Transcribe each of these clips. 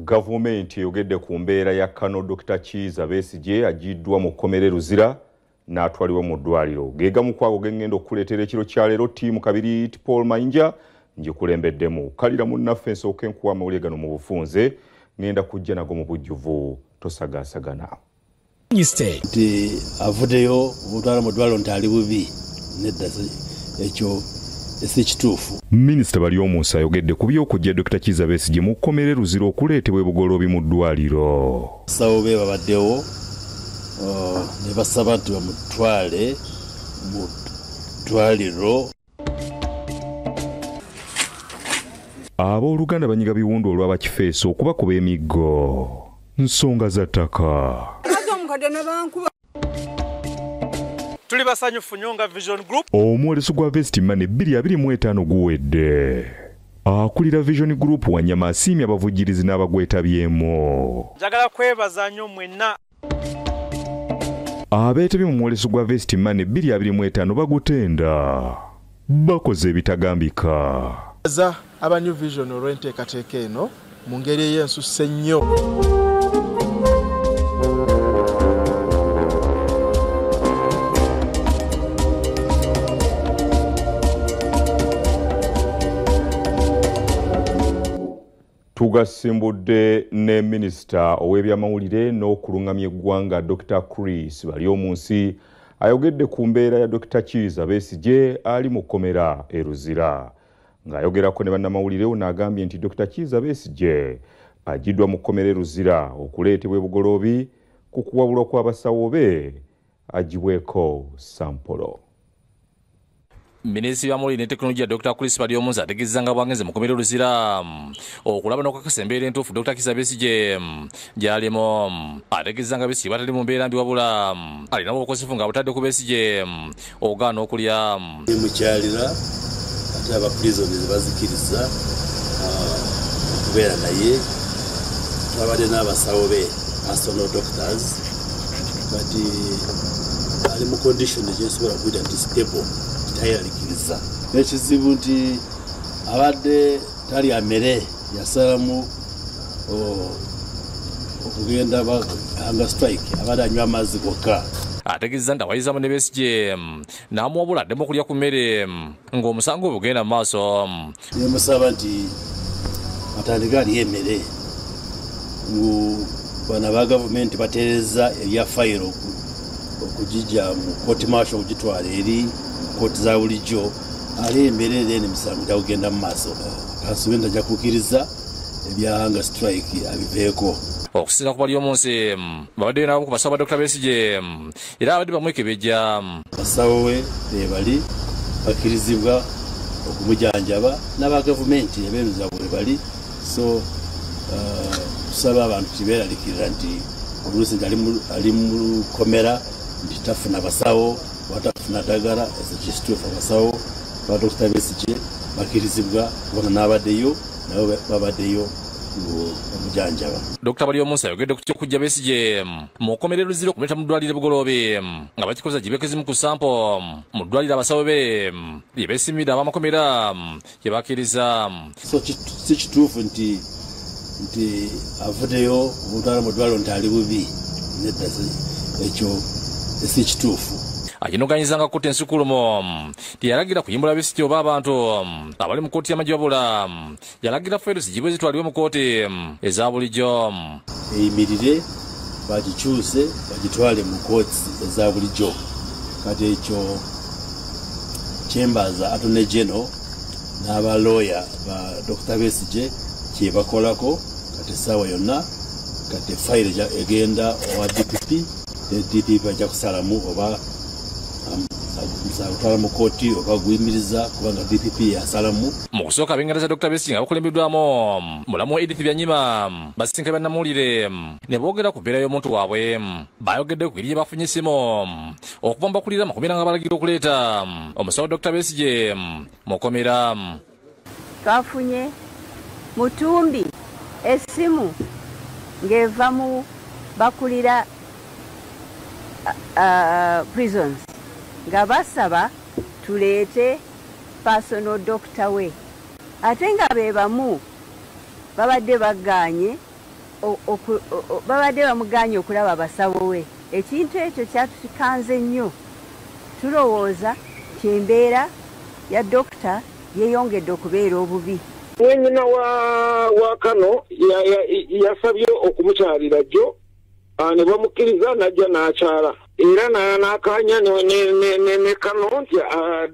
Gavumenti eyogedde ku mbeera ya Kano Dr. Kizza Besigye agiddwa mu kkomera Luzira n'atwalibwa mu ddwaliro. Gegamu kwago gengenda okukuleetera ekiro kya leero ttiimu kabiri Paul Mayinja ngikulembeddemu. Kalira munnaffe nsooke nkuwa amawulire gano mu bufunze ngenda kujja nago mu bujjuvu tosagaasagana. Nti avuddeyo obutwala mu ddwaliro nti ali bubi nedda ekyo ekituufu. Minisita Balyomunsi ayogedde ku by'okujja Dr. Kizza Besigye mu kkomera Luzira okuleetebwa ebugoloobi mu ddwaliro. Abasawo be babaddewo ne basaba nti bamutwale mu ddwaliro. Abooluganda banyiga biwundu olw'abakifeeso okubakuba emiggo nsonga za ttaka. Tuli basanyufu Nyonga Vision Group. Omwoleso gwa Vestimane 2025 guwedde. Akulira Vision Group Wanyama asiimye abavujjirizi n'abagwetabyemu. Njagala kwebaza nnyo mwenna. Abeetabye mu mwoleso gwa Vestimane 2025 bagutenda. Bakoze ebitagambika. Aba New Vision olw'enteekateeka eno mu ngeri ey'ensusse nnyo. Tugasimbudde ne Minisita ow'ebyamawulire n'okulungamya eggwanga Dr. Chris Balyomunsi ayogedde ku mbeera ya Dr. Kizza Besigye ali mu kkomera Luzira. Ng'ayogerako ne bannamawulire n'agambye nti Dr. Kizza Besigye agiddwa mu kkomera Luzira okuleetebwa ebugoloobi ku kuwabulwa kw'abasawo be agibweko sampolo. Minisitiri w'amawulire ne tekinologiya Dr. Chris Balyomunsi ategeezezza nga bwagenze mu kkomera Luzira okulaba n'okukakasa embeera entuufu Dr. Kizza Besigye gy'alimu. Ategeezezza nga Besigye batali mu mbeera mbi wabula alina obukosefu nga butadde ku Besigye ogaana okulya. Mukyalira ate abaprisoners bazikiriza okubeera naye. Twabadde n'abasawo be personal doctors kati ali mu condition gyesobola kuyita nti stable. Tayarikiriza n'ekizibu nti abadde tali amere yasalamu okugenda hunger strike abadde anywa amazzi gokka. Ategeezezza nti awayizamu ne Besigye n'amuwabula addemu okulya ku mmere ng'omusango bugenda mu maaso. Nemusaba nti atandike aliyo emmere bana ba gavumenti bateereza ebya fayiro okugijja mu court martial okugitwala eri kooti za bulijjo ali emmere n'emisango gyakugenda mu maaso. Kasubenda ajja kukkiriza ebya hunger strike abiveeko. Okusinziira ku Balyomunsi babadde nabo ku basawo ba Dr. Besigye era abadde bamwekebejja. Basawo we bali bakkirizibwa okumujjanjaba n'aba gavumenti ebeeruza bwe bali. So tusaba abantu tibeeralikirira nti oluusi nti ali mu kkomera nti tafuna basawo watafuna ddagala ekituufu. Abasawo ba Dr. Besigye bakkirizibwa kubanga n'abaddeyo nabo babaddeyo omujjanjaba. Dr. Balyomunsi ayogedde ku ky'okujja Besigye mu kkomera Luzira okumuleeta mu ddwaliro ebugoloobi nga bakikozesa gibeeko ezimu ku sampo mu ddwaliro abasawo be lye beesimidde ab'amakomera gye bakkiriza. So si kituufu nti avuddeyo obutwala mu ddwaliro nti ali bubi nedda ekyo si kituufu. Akinoganyizanga kkooti ensukulumu teyalagira kuyimbula Besigye oba abantu abali mu kkooti y'amagye wabula yalagira fayiro zigibwe zitwalibwe mu kkooti eza bulijjo. Eyimirire bagikyuse bagitwale mu kkooti eza bulijjo. Kati ekyo kyembaza Attorney General n'abalooya ba Dr. Besigye kye bakolako. Kati essaawa yonna kati fayiro egenda owa DPP DPP ajja kusalamu oba agutwala mu kkooti oba guyimiriza kubanga DPP yasalamu. Mu kusooka abengereza Dr. Besigye nga bakulembeddwamu mulamu Edith Byanyima basisinkanye bannamawulire ne boogera ku mbeera y'omuntu waabwe. Bayogedde ku ngeri gye bafunye essimu okuva mu bakulira amakomera nga balagira okuleeta omusawo Dr. Besigye mu kkomera. Twafunye Mutumbi essimu ng'eva mu bakulira prisons nga basaba tuleete personal doctor we ate nga be bamu babadde baganye babadde bamuganye okulaba abasawo we. Ekintu ekyo kyatukanze nnyo. Tulowooza kyembeera ya dokita yeeyongedde okubeera obubi. Mwenyina wa Kano yasabye okumukyalira jjo ne bamukkiriza najja n'akyala era n'akaanya ne Kano nti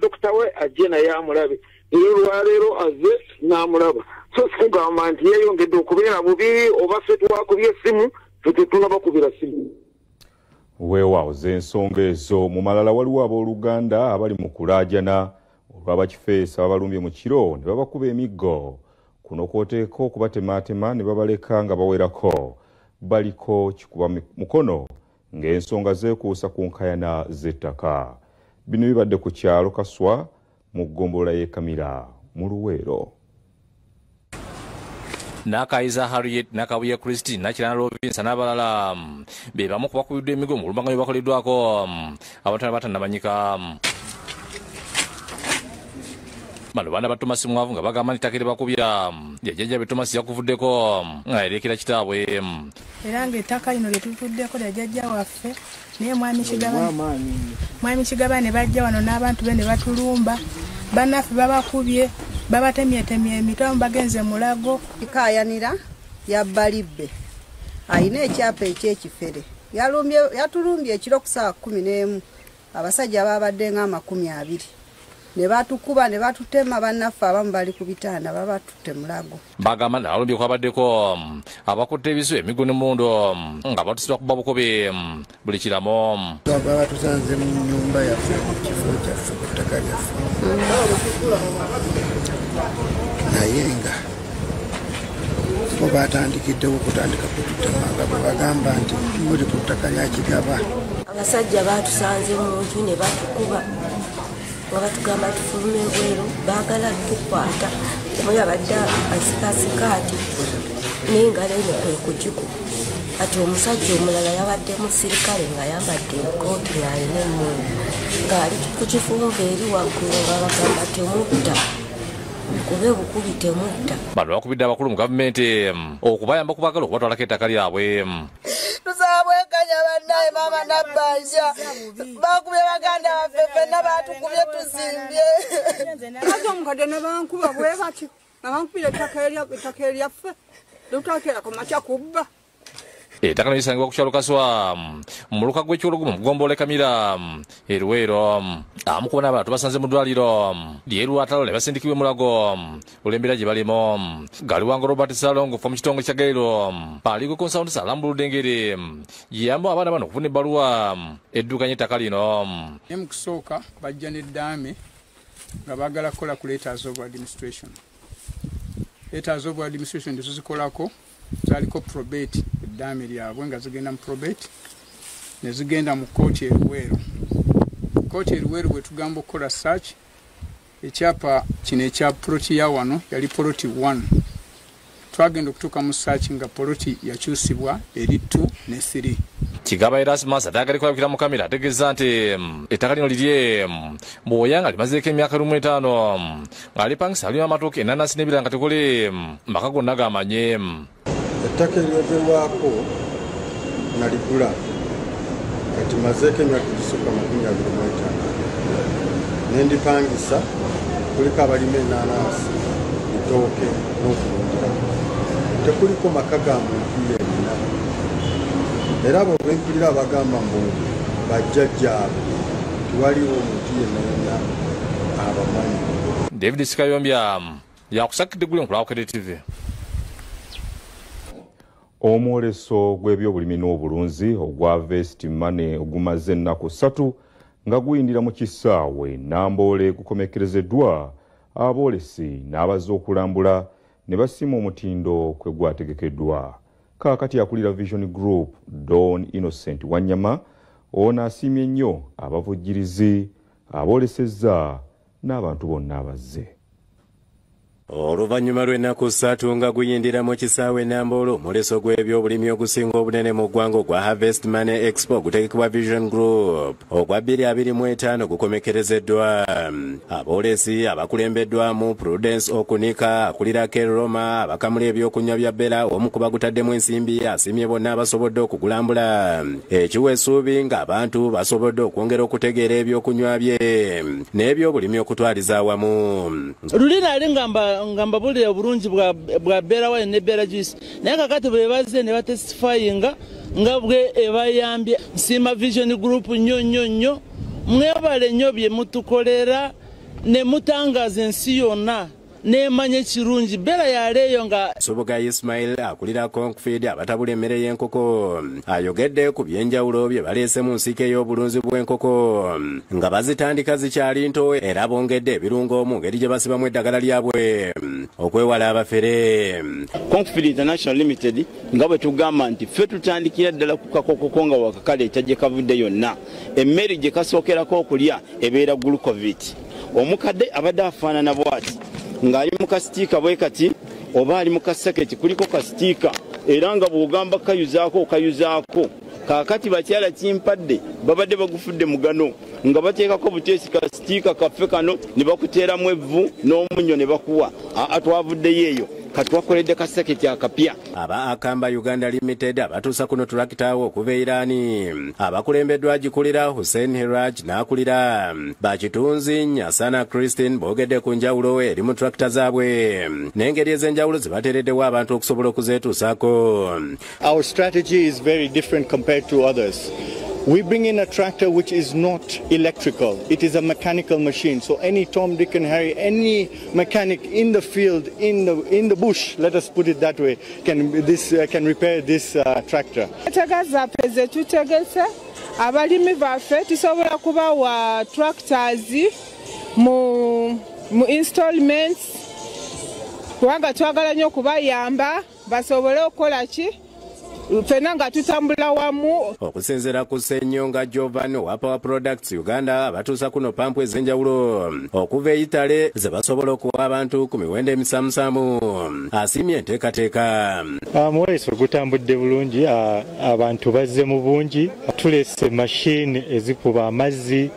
dokita we ajje naye amulabe era olwaleero azze n'amulaba. So sigamba nti yeeyongedde okubeera bubi oba ffe twakubye essimu ffe tetunabakubira ssimu. Weewaawo z'ensonga ezo mu malala waliwo abooluganda abali mu kulaajana olw'abakifeesa babalumbye mu kiro ne babakuba emiggo. Kuno kwoteeka okubatemaatema ne babaleka nga bawerako baliko kikuba mukono ng'ensonga zeekuusa ku nkayana z'ettaka. Bino bibadde ku kyalo Kaswa mu ggombolola y'e Kamira mu Luweero. Nakaiza Harriet Nakabuye Christine Nakirana Robinson n'abalala be bamu ku bakubiddwa emigo mu lubanga bakoleddwako abantu abatannamanyika. Bano baana ba Thomas Mwavu nga bagamba nti ttaka bakubya jjajja Thomas yakuvuddeko ng'ayerekera kitaabwe. Era ng'ettaka lino lye tuvuddeko lya jjajja waffe naye mwami Kigaba ne bajja wano n'abantu be ne batulumba bannaffe babakubye babatemyetemye emitomu bagenze mulago. Ikayanira yabbalibbe ayina ekyapa ekyekifere yatulumbye ekiro ku ssaawa 11 abasajja babadde nga 20 ne batukuba ne batutema bannaffe abamu bali ku bitanda babatutte mulago. Bagamba n'abalumbye kwabaddeko abakutte ebisu emigo n'emmundu nga batusibwa kuba bukobe buli kiramo. Baba tusanze mu nnyumba yaffe mu kifo kyaffe ku ttaka lyaffe naye nga bo batandikiddewo okutandika kututemanga bwe bagamba nti muli ku ttaka lya Kigaba. Abasajja batusanze mu nju ne batukuba nga batugamba tufulume ebweru baagala tukwata omu yabadde asikasikaati n'engalo eno kwe kugikuba. Ati omusajja omulala yabadde musirikale ng'ayambadde enkooti ng'alina emmundu ng'ali ku kifunva eri waggulu nga bagamba temutta kube bukubi temutta. Bano bakubidde abakulu mu gavumenti okubayamba okubaagala okubatwalako ettaka lyabwe. Tusabwekanya bannaye maama Nabbanja bakubye baganda baffe ffenna batukubye tuzimbye. Ate omukadde ne bankuba bwe bati nabankubira ettaka eryaffe lutakeera ku makya kubba. Ettaka lino lisangibwa ku kyalo Kaswa mu luka gw'ekyolugumu mu ggombolola y'e Kamira e Luweero. Abamu ku n'abantu basanze mu ddwaliro ly'e Lwatalo ne basindikibwa mulago olw'embeera gye balimu. Galiwango Robert Salongo mu kitongole kya Gairo Paaligo Consound alambuludde engeri yeyamba abaana bano okufuna ebbaluwa eddukanya ettaka lino. Naye mu kusooka bajja n'eddaame nga baagala kukola ku letters of administration. Letters of administration ndizo zikolako zaliko probate eddaame lyabwe nga zigenda mu probate ne zigenda mu kooti e Luweero. Kooti e Luweero bwe tugamba okukola search ekyapa kino ekya poloti ya wano yali poloti 1 twagenda okutuuka mu search nga poloti yakyusibwa eri 2 ne 3. Kigaba Erasmus atayagala kulabikira mu kamera ategeeza nti ettaka lino lirye Mboya nga limazeeko emyaka 15 ng'alipangisa alima amatooke enanasi n'ebirala nga tekole maka gonna gamanye. Ettaka eryogerwako naligula kati mazeeko emyaka gisukka 25 nendipangisa kuliko abalima enanasi etooke n'okulundirako tekuliko maka ga muntu yenna era abo bempulira abagamba mbu bajjajjaabe tiwaliwo omuntu yenna abamanyi. David Sikayombya yakusakidde guli nkulawo Kede TV. Omwoleso gw'ebyobulimi n'obulunzi ogwa Vest Money ogumaze ennaku 3 nga guyindira mu kisaawe Namboole gukomekerezeddwa aboolesi n'abazze okulambula ne basiima omutindo kwe gwategekeddwa. Kaakati akulira Vision Group Don Innocent Wanyama ono asiimye nnyo abavujjirizi aboolesezza n'abantu bonna abazze. Oluvannyuma lw'ennaku 3 nga guyindira mu kisaawe Namboole, omuleso gw'ebyobulimi ogusinga obunene mu ggwanga ogwa Harvest Money Expo gutegekebwa Vision Group ogwa 2025 gukomekerezeddwa. Aboolesi abakulembeddwamu Prudence Okunika, akulira Roma, abakamula ebyokunywa bya Bella, omu ku bagutaddemu ensimbi asiimye bonna abasobodde okugulambula. Ekiwa essuubi ng'abantu basobodde okwongera okutegeera ebyokunywa bye n'ebyobulimi okutwaliza awamu. Lulina ngamba bulira obulungi bwa Bella wine ne Bella juice naye kakati bwe bazze ne batestifyinga nga bwe ebayambye. Nsiima Vision Group nnyo mwebale nnyo bye mutukolera ne mutangaza ensi yonna nemanye kirungi Bella yaleeyo nga Subuga Ismail akulira Concfeed abatabula emmere y'enkoko ayogedde ku byenjawulo bye baleese mu nsiike ey'obulunzi bw'enkoko nga bazitandika zikyali nto era bongedde ebirungo mu ngeri gye basibamu eddagala lyabwe okwewala abafere. Concfeed International Limited nga bwe tugamba nti ffe tutandikira ddala ku kakoko nga wakakaleeta gye kavudde yonna. Emmere gye kasookerako okulya ebeera glucovit. Omukadde abadde afaanana bw'ati ng'ali mu kasitiika bwe kati oba ali mu kasaketi kuliko kasitiika era nga bw'ogamba kayuzaako kaakati bakyala kimpadde babadde bagufudde mugano nga bateekako buteesi kasitiika kaffe kano ne bakuteeramu evvu n'omunnyo ne bakuwa twavuddeyo eyo katwakoledde kasaketi akapya. Aba Akamba Uganda Limited abatuusa kuno tulakitaawo okuva Irani abakulembeddwa gikulira Hussein Hiraj n'akulira Bakitunzi Nyasana Christine boogedde ku njawulo eri mu tulakita zaabwe n'engeri ez'enjawulo zibateereddewo abantu okusobola okuzeetuusaako. Our strategy is very different compared to others. We bring in a tractor which is not electrical. It is a mechanical machine. So any Tom, Dick and Harry, any mechanic in the field, in the bush, let us put it that way, can repair this tractor. Abalimi baffe tusobola kubawa tractors mu installments kubanga twagala nnyo kubayamba basobole okukola ki fena nga tutambula wamu. Okusinziira ku Ssenyonga Jovan wa Power Products Uganda abatuusa kuno pampu ez'enjawulo okuva eyitale ze basobola okuwa abantu ku miwendo emisamusamu asiimye enteekateeka. Omuweeso gutambudde bulungi, abantu bazze mu bungi, tulese mashini ezikuba amazzi,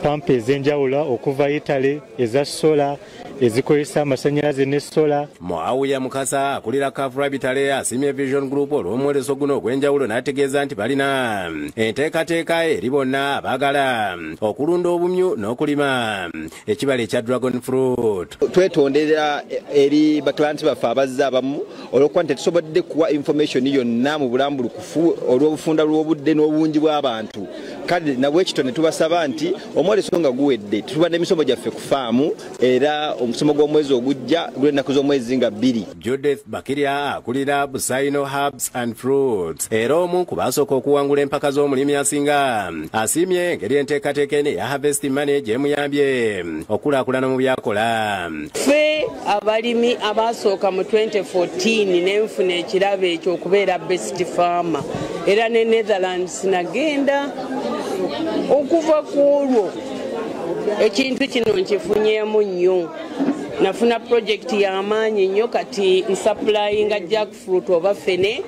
pampu ez'enjawulo okuva Itale eza sola ezikozesa amasannyalaze ne sola. Mwawuya Mukasa akulira Kafura Bitale asiimye Vision Group olw'omuweerezo guno ogw'enjawulo n'ategeeza nti balina enteekateeka eri bonna abaagala okulunda obumyu n'okulima ekibala ekya dragon fruit. Twetondera eri bakilanti baffe abazze abamu olw'okuba nti tusobodde kuwa information yonna mu bulambulukufu olw'obufunda bw'obudde n'obungi bw'abantu. Kale nabwe ekito ne tubasaba nti omwoleso nga guwedde tuba n'emisomo gyaffe ku faamu era omusomo gw'omwezi ogujja gw'ennaku z'omwezi nga 2. Judith Bakiria akulira Busaino Herbs and Fruits era omu ku baasooka okuwangula empaka z'omulimi asinga asiimye engeri enteekateeka eno eya Harvest Money gy'emuyambye okulaakulana mu byakola. Ffe abalimi abaasooka mu 2014 n'enfuna ekirabo ekyo okubeera best farmer era ne Netherlands nagenda okuva ku olwo ekintu kino nkifunyemu nnyo. Nafuna project y'amaanyi nnyo kati nsupplyinga jackfruit oba fene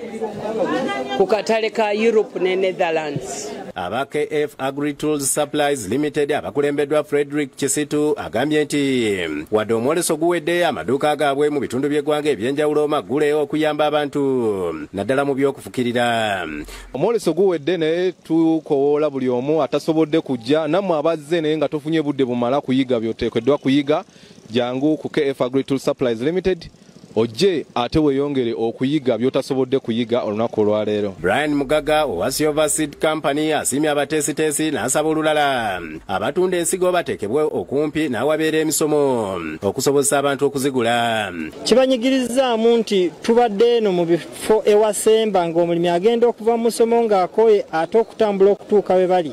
ku katale ka Europe ne Netherlands. Aba KF Agri Tools Supplies Limited abakulembeddwa Frederick Kisitu agambye nti wadde omwoleso guwedde amaduuka gaabwe mu bitundu by'eggwanga ebyenjawulo maggule okuyamba abantu naddala mu by'okufukirira. Omwoleso guwedde naye tukowoola buli omu atasobodde kujja nammwe abazze naye nga tofunye budde bumala kuyiga by'oteekeddwa kuyiga jangu ku KF Agri Tools Supplies Limited ojje ate weeyongere okuyiga by'otasobodde kuyiga olunaku olwaleero. Brian Mugaga owa Silver Seed Company asiimye abateesiteesi n'asaba olulala abatunda ensigo bateekebwe okumpi n'awabeera emisomo okusobozesa abantu okuzigula. Kibanyigirizaamu nti tubadde eno mu bifo ewasemba ng'omulimi agenda okuva mu musomo ng'akoye ate okutambula okutuuka we bali.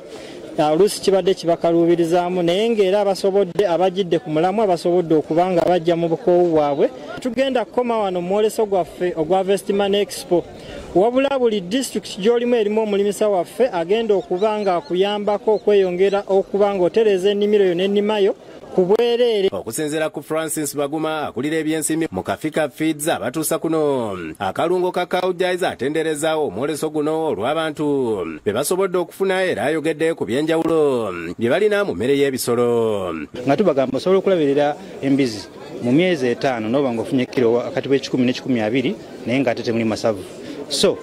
Oluusi kibadde kibakaluubirizaamu naye ng'era abasobodde abajjidde ku mulamu abasobodde okuba nga bajja mu bukoowu bwabwe. Tugenda kukoma wano mu mwoleso gwaffe ogwa Harvest Money Expo wabula buli district gy'olimu erimu omulimisa waffe agenda okuba nga akuyambako okweyongera okuba ng'otereza ennimiro yo n'ennimayo ku bwereere. Okusinziira ku Francis Baguma akulira ebyensimbi mu Kafika Feeds abatuusa kuno akalungo ka Cowdies atendereza omwoleso guno olw'abantu be basobodde okufuna era ayogedde ku byenjawulo bye balina mu mmere y'ebisolo. Nga tubagamba osobola okulabirira embizi mu myezi 5 n'oba ng'ofunye kilo wakati w'ekikumi n'ekikumi 20 naye ng'ate temuli masavu. So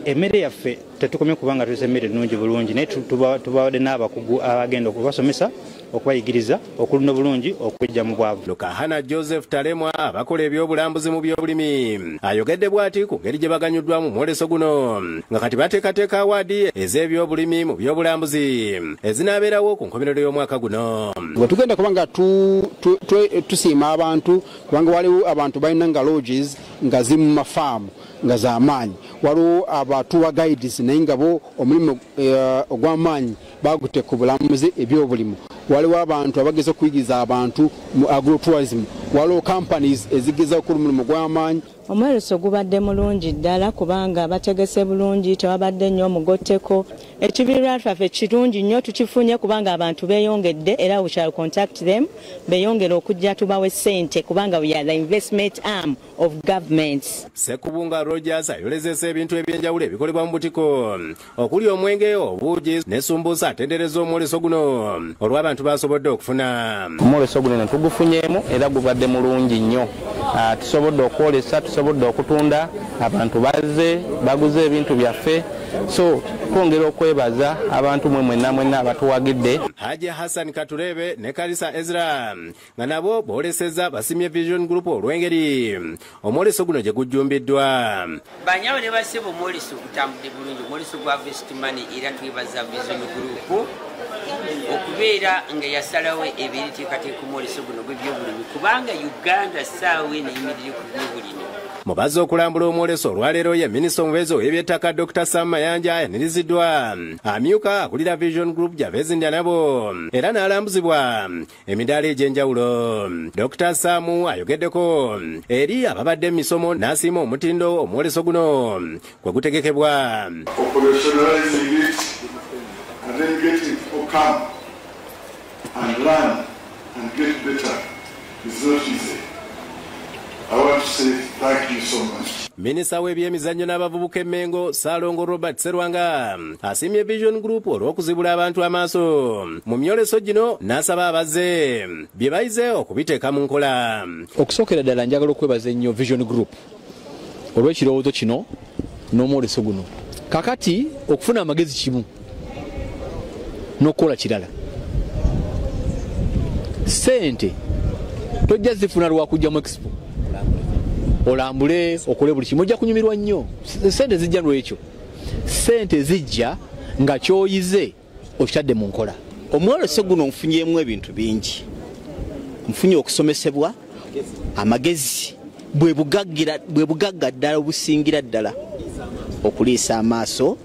emmere yaffe tetukomye kubanga tulese emmere nnungi bulungi naye tubawadde n'abakugu abagenda okubasomesa okubayigiriza okulunda bulungi okujja mu bwavu. Lukahana Joseph Talemwa abakola ebyobulambuzi mu byobulimi ayogedde bw'ati ku ngeri gye baganyuddwa mu mwoleso guno nga kati bateekateeka awaadi ez'ebyobulimi mu byobulambuzi ezinaabeerawo ku nkomerero y'omwaka guno. Bwe tugenda kubanga tusiima abantu kubanga waliwo abantu balina nga lodges nga ziri mu mafaamu nga z'amaanyi, waliwo abatuwa guides naye nga bo omulimu ogw'amaanyi bagutte ku bulamuzi ebyobulimi, waliwo abantu abageza okuyigiriza abantu mu agrotourism, waliwo companies ezigeza okula omulimu gw'amaanyi. Omweroso gubadde mulungi ddala kubanga bategese bulungi, tewabadde nnyo omugotteko. Ekibira twaffe kirungi nnyo tukifunye kubanga abantu beeyongedde era we shall contact them beeyongera okujja tubawe ssente kubanga we are the investment arm of governments. Sekubunga Rogers ayolezesa ebintu ebyenjawulo ebikolebwa mu butiko okuli omwenge, obuugi n'esumbuusa atendereza omwoleso guno olw'abantu basobodde okufuna. Omwoleso guno tugufunyeemu era gubadde mulungi nnyo. Tusobodde okwolesa, tusobodde okutunda, abantu baguze ebintu byaffe, so twongera okwebaza abantu mwenna abatuwagidde. Haji Hassan Katurebe ne Karisa Ezra nga nabo booleseza basimye Vision Group olw'engeri omwoleso guno gye gujjumbiddwa. Banyawo ne basiba omwoleso gutambudde bulungi, omwoleso gwa Vest Money era twebaza Vision Group okubeera nga yasalawo ebiriteekateeka omwoleso guno gw'ebyobulimi kubanga Uganda ssaawa eneyimirire ku byobulimi. Mubazi okulambula omwoleso olwaleero ye minisita omubeezi w'ebyettaka Dr. Sam Mayanja yaniriziddwa amyuka akulira Vision Group gy'abeezinda nabo era n'alambuzibwa emidaala egy'enjawulo. Dr. Sam ayogeddeko eri ababadde mu misomo n'asiima omutindo omwoleso guno kwe gutegekebwa. And then getting people come and learn and get better is not easy. I want to say thank you so much. Minisita w'ebyemizannyo n'abavubuka Mengo Salongo Robert Serwanga asiimye Vision Group olw'okuzibula abantu amaaso mu myoleso gino n'asaba abazze bye bayize okubiteeka mu nkola. Okusookera ddala njagala okwebaza ennyo Vision Group olw'ekirowoozo kino n'omwoleso guno. Kakati okufuna amagezi kimu n'okukola kirala. Sente tojja zifuna lwakujja mu expo olambule okole buli kimu, ojja kunyumirwa nnyo. Sente zijja lwekyo, sente zijja nga kyoyize okitadde mu nkola. Omwoleso guno nfunyemu ebintu bingi, nfunye okusomesebwa, amagezi bwe bugagga ddala obusingira ddala okuliisa amaaso.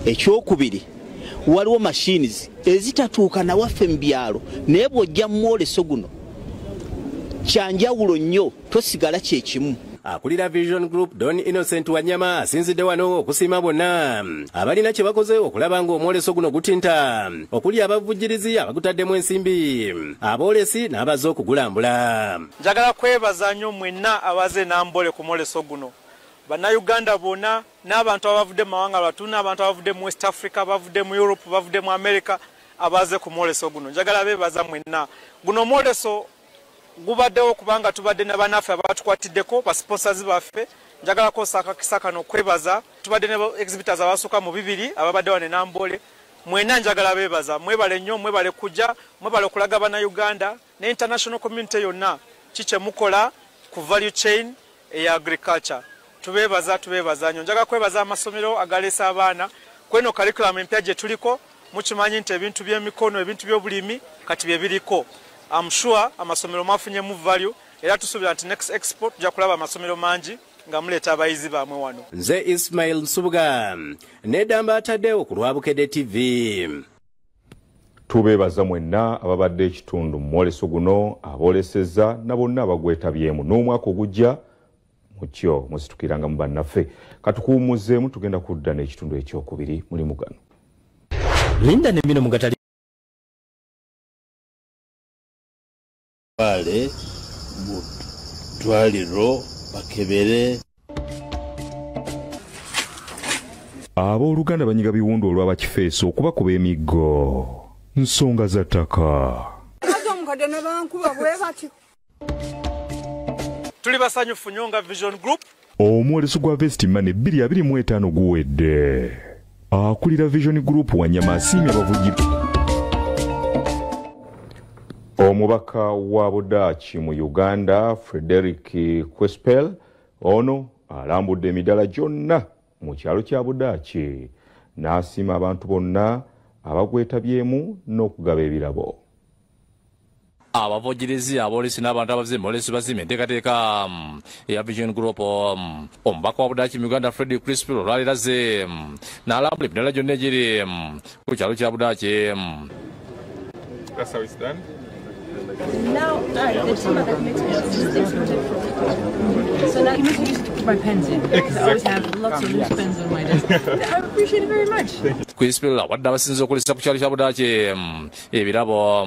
Ekyokubiri, waliwo machines ezitatuuka nawaffe mu byalo naye bw'ojja mu mwoleso guno kyanjawulo nnyo, tosigala kyekimu. Akulira Vision Group Don Innocent Wanyama asinzidde wano okusiima bonna abalina kye bakoze okulaba ng'omwoleso guno gutinta okuli abavujjirizi abagutaddemu ensimbi, aboolesi n'abaze okugulambula. Njagala kwebaza nnyo mwenna abaze Nambole ku mwoleso guno, bannayuganda bonna n'abantu abavudde mu mawanga lwatu, n'abantu abavudde mu West Africa, abavudde mu Europe, abavudde mu America abaze ku mwoleso guno. Njagala beebaza mwenna. Guno omwoleso gubaddewo kubanga tubadde ne bannaffe abatukwatiddeko ba sponsors baffe. Njagala kosaaka kisakano okwebaza, tubadde ne exhibitors abasooka mu 2 ababadde wane Nambole. Mwenna njagala beebaza, mwebale nnyo, mwebale kujja, mwebale okulaga bannayuganda ne international community yonna kikye mukola ku value chain eya agriculture. Tubebaza nnyo. Njagala kwebaza amasomero agaleesa abaana kweno curriculum empya gye tuliko. Mukimanyi nti ebintu by'emikono, ebintu by'obulimi kati bye biriko. I'm sure amasomero mafunye mu value era tusuubira nti next expo tujja kulaba amasomero mangi nga muleeta abayizi baamwe wano. Nze Ismail Nsubuga nedamba ataddewo ku Lwabukedde TV. Tubeebaza mwenna ababadde ekitundu mu mwoleso guno, abooleseza na bonna abagwetabyemu n'omwaka ogujja mukyo musitukiranga mu bannaffe. Katukuwummuzeemu tugenda kudda n'ekitundu ekyokubiri mulimu gano. Linda ne bino mugatali batwale mu ddwaliro bakebere. Abooluganda banyiga biwundu olw'abakifeeso okubakuba emiggo nsonga za ttaka. Tuli basanyufu nnyo nga Vision Group. Omwoleso gwa Vestimane 2025 guwedde. Akulira Vision Group Wanyama asiimye abavugi. Omubaka wa Budaaki mu Uganda Frederick Kwespel ono alambudde emidala gyonna mu kyalo kya Budaaki n'asiima abantu bonna abagwetabyemu n'okugaba ebirabo. Abavugirizi abolisi n'abantu abavuze molesi bazime enteekateeka eya Vision Group omubaka wa Budaaki mu Uganda Frederick Kwespel olwaliraze n'alambula emidala gyonna egiri ku kyalo kya Budaaki. That's how it's done. Now, the team that makes me so now you need to use it to keep my pens in. Exactly. I always have lots of loose pens on my desk. I appreciate it very much. Kwespel wadde abasinze okulisa ku kyalo kya Budaaki ebirabo.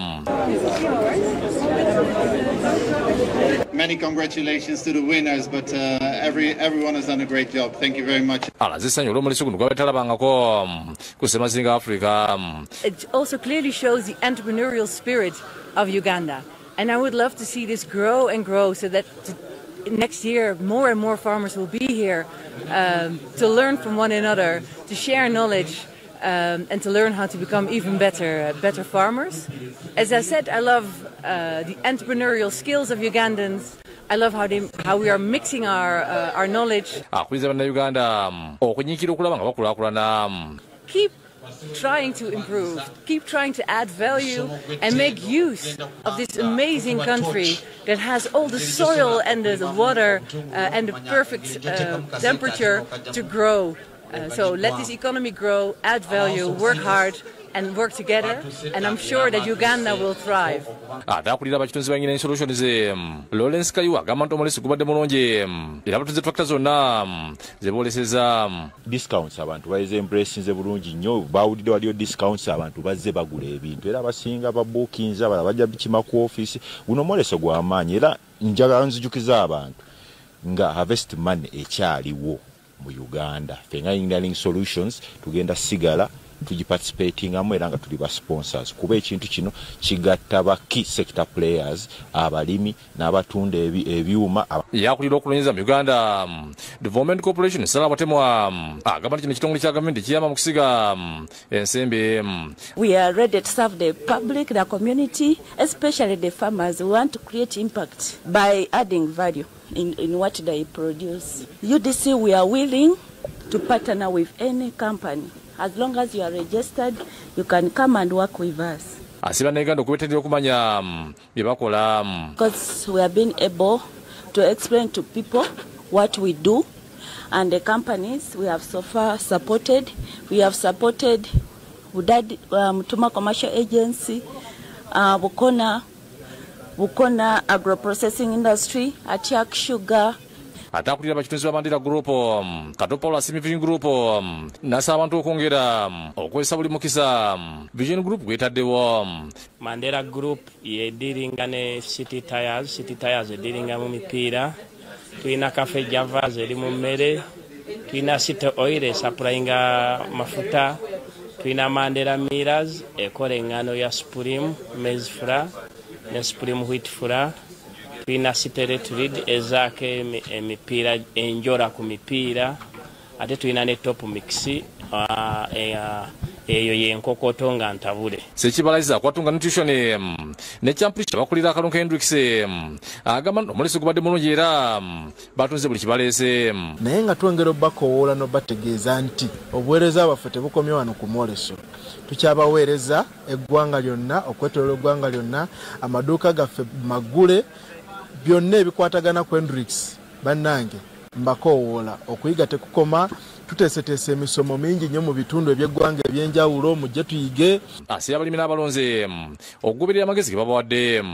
Many congratulations to the winners, but everyone has done a great job. Thank you very much. Alazisanyo olw'omuliso guno gwabetalabangako ku Ssemazinga Africa. It also clearly shows the entrepreneurial spirit of Uganda, and I would love to see this grow and grow so that next year more and more farmers will be here to learn from one another, to share knowledge, and to learn how to become even better farmers. As I said, I love the entrepreneurial skills of Ugandans. I love how we are mixing our knowledge. Keep trying to improve, keep trying to add value and make use of this amazing country that has all the soil and the water and the perfect temperature to grow. So let this economy grow, add value, work hard and work together, and I'm sure that Uganda will thrive. Atakulira abakitunzi banyina insolutions Lawrence Kayuwa agamba nti omulesi gubadde mulungi era batuze tractor zonna zeboleseza discounts abantu bayeze embrace bulungi nnyo bawulidde waliyo discounts abantu bazze bagula ebintu era abasinga babookings abala bajja bikima ku office guno omwoleso gw'amaanyi era njagala nzijukiza abantu nga Harvest Money ekyaliwo mu Uganda fenga Engineering Solutions tugenda sigala tujiparticipating amu era nga tuli ba sponsors kuba ekintu kino kigatta ba key sector players abalimi n'abatunda ebyuma yakulira okulonyeza mu Uganda Development Corporation sala batemwa agamba kino kitongole kya government kiyama mu kusiga ensembe. We are ready to serve the public, the community, especially the farmers who want to create impact by adding value in what they produce. UDC, we are willing to partner with any company. As long as you are registered, you can come and work with us. Because we have been able to explain to people what we do, and the companies we have so far supported. We have supported Mutuma Commercial Agency, Bukona Agro-Processing Industry, Atiak Sugar. Atakulira abakitunzi ba Mandela Group Katopa Olasimi Vision Group nasa abantu okwongera okwesa buli mukisa Vision Group gwetaddewo. Mandela Group yediringa ne City Tires ediringa mu mipiira, tulina Cafe Javas eri mu mmere, tulina City Oil supplyinga mafuta, tulina Mandela Millers ekola engano ya Supreme maize flour ne Supreme wheat flour. Tulina Citeretrid ezake emipiira enjora ku mipiira, ate tulina ne Top Mix eyo yenkokoto nga ntabule. Sekibalayiza kwatunga nutrition ne championship bakulira Kalunka Hendrix agamba omulesi gubadde mulungi era batunze buli kibaleese. Naye nga twongera obbakowoola n'obbategeeza nti obuweereza bwaffe tebukomye wano ku mwoleso. Tukyabaweereza eggwanga lyonna, okwetooloola eggwanga lyonna, amaduuka gaffe magule, byonna ebikwatagana ku Hendrix bannange mbakowoola. Okuyiga tekukoma, tuteeseteese emisomo mingi nnyo mu bitundu eby'eggwanga ebyenjawulo, mujje tuyige. Asiya abalimi n'abalonzi okugoberera amagezi ge babawadde.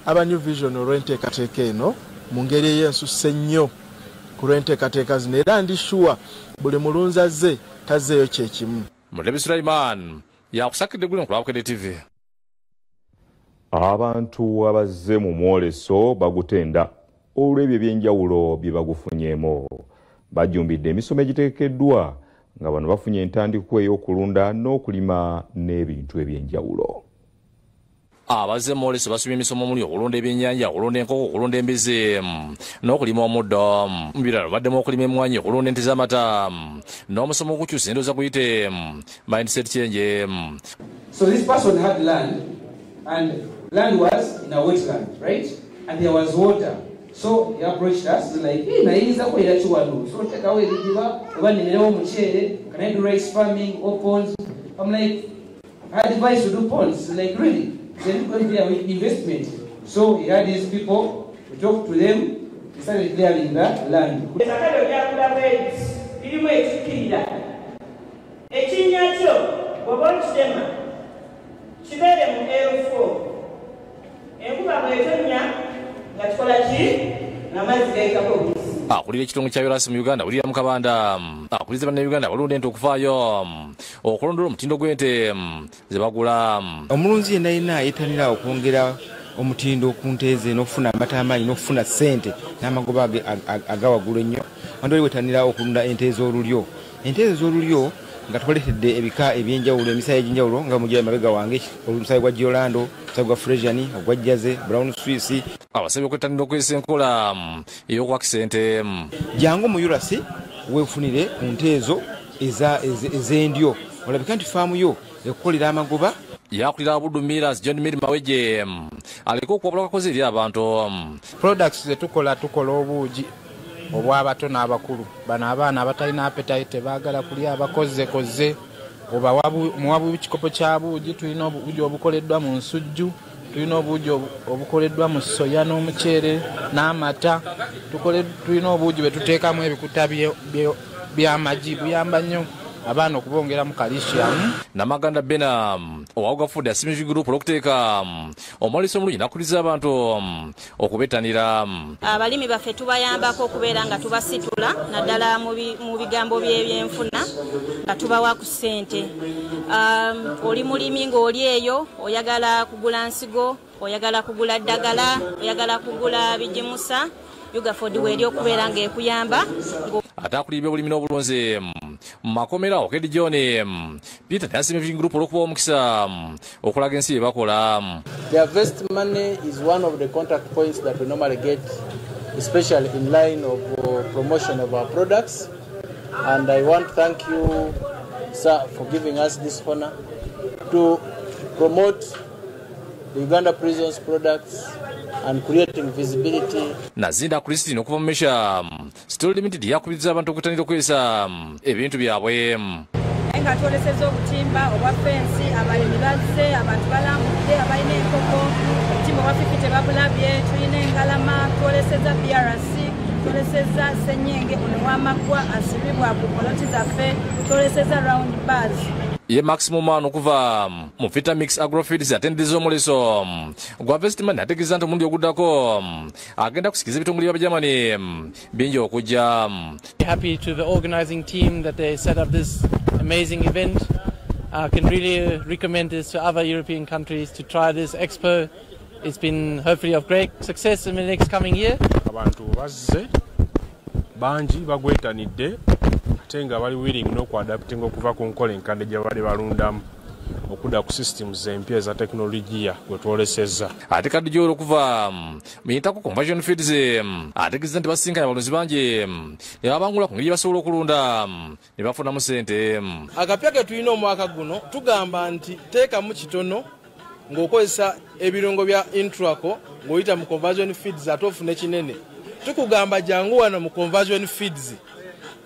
Aba New Vision olw'enteekateeka eno mu ngeri ey'ensusse nnyo ku lw'enteekateeka zino, era ndi sure buli mulunzi azze tazzeeyo kyekimu. Mulebi Sulaiman yakusakidde guno ku Lwabukedde TV. Abantu abazze mu mwoleso bagutenda olw'ebyo ebyenjawulo bye bagufunyeemo. Bajumbidde emisomo egiteekeddwa nga bano bafunye entandikwa ey'okulunda n'okulima n'ebintu ebyenjawulo. Abazze mu mwoleso basubye emisomo omuli okulunda ebyennyanja, okulunda enkoko, okulunda embizi n'okulima omuddo. Mu birala baddemu okulima emmwanyi, okulunda ente z'amata n'omusomo okukyusa endowooza guyite mindset change. So this person had land, and land was in a wetland, right? And there was water. So he approached us like, hey, nayiza kwera chiwano. So take away the river, abanimirawo muchere, can I do rice farming or ponds? I'm like, I advise to do ponds. Like, really? Then it's going to be an investment. So he had these people, we talked to them, he started clearing the land. Akulira ekitundu kya Yolasi mu Uganda William Kabanda akuliza bannayuganda balunda ente okufaayo okulondoola omutindo gw'ente ze bagula. Omulunzi yenna yenna yeetanira okwongera omutindo ku nte ze n'okufuna amata amangi n'okufuna ssente n'amagoba aga waggulu ennyo. Abantu bali weetanira okulunda ente ez'olulyo. Ente ezo ez'olulyo nga tukoletedde ebika ebyenjawulo, emisaayi egy'enjawulo nga mugira emabega wange, omusaayi gwa Giolando, omusaayi gwa Fresian, ogwa Jaze, Brown Swiss. Abasabye okwettanira okwesa enkola ey'okwakisa ente. Jangu mu Yolasi weefunire ku nte ezo ez'endyo. Olabika nti faamu yo ekukolera amagoba. Yakulira Abuddu Miras John Miri Mawejje aliko okuwabula akakozi eri abantu. Products zetukola obuugi obw'abato n'abakulu. Bano abaana abatalina appetite baagala kulya abakoze oba muwabu ekikopo kya buugi. Tulina obuugi obukoleddwa mu nsujju, tulina obuugi obukoleddwa mu soya n'omuceere n'amata, tulina obuugi bwe tuteekamu ebikuta by'amagi. Buyamba nnyo abaana okubongeramu calcium. Namaganda Bena owawuga Food Assimizi Group okuteeka omwoleso omulungi n'akuliza abantu okubettanira. Abalimi baffe tubayambako okubeera nga tubasitula naddala mu bigambo by'ebyenfuna nga tubawa ku ssente. Oli mulimi ng'oli eyo oyagala kugula nsigo, oyagala kugula ddagala, oyagala kugula bijimusa, Yuga Food weeri okubeera ng'ekuyamba. Ate akulira ebyobulimi n'obulunzi makomera Okedi John Peter Assimizi Group olw'okuba omukisa okulaga ensi ye bakola. The Harvest Money is one of the contact points that we normally get, especially in line of promotion of our products. And I want to thank you, sir, for giving us this honor to promote the Uganda Prisons products and creating visibility. Nazinda Christine okuva mu Mesha Still Limited yakubiriza abantu okutandika okwesa ebintu byabwe. Nga twoleseza obutimba obwa fensi, abalimi bazze, abantu balambudde, abalina enkoko, obutimba obwa fifite babulabye, tulina engalama, twoleseza BRC, twoleseza Senyenge, ono w'amaggwa asibibwa ku poloti zaffe, twoleseza round bars. Ye Maximum Man okuva mu Vitamix Agrofeeds atendeza omuleso gwa Harvest Money ategeeza nti omundi oguddako agenda kusikiriza ebitongole bya Germany bingi okujja. Happy to the organizing team that they set up this amazing event. I can really recommend this to other European countries to try this expo. It's been hopefully of great success in the next coming year. Abantu bazze bangi bagwetanidde ate nga bali willing n'okwadaptinga okuva ku nkola enkande gye bali balundamu okudda ku systems empya eza tekinologiya gwe twolesezza. Ate Kadijjo okuva mu Intako Conversion Feeds ategeeza nti basinkanya abalunzi bangi ne babangula ku ngeri basobola okulunda ne bafunamu ssente. Akapya ke tulina omwaka guno tugamba nti teekamu kitono ng'okozesa ebirungo bya Intraco ng'oyita mu Conversion Feeds ate ofune kinene. Tukugamba jangu wano mu Conversion Feeds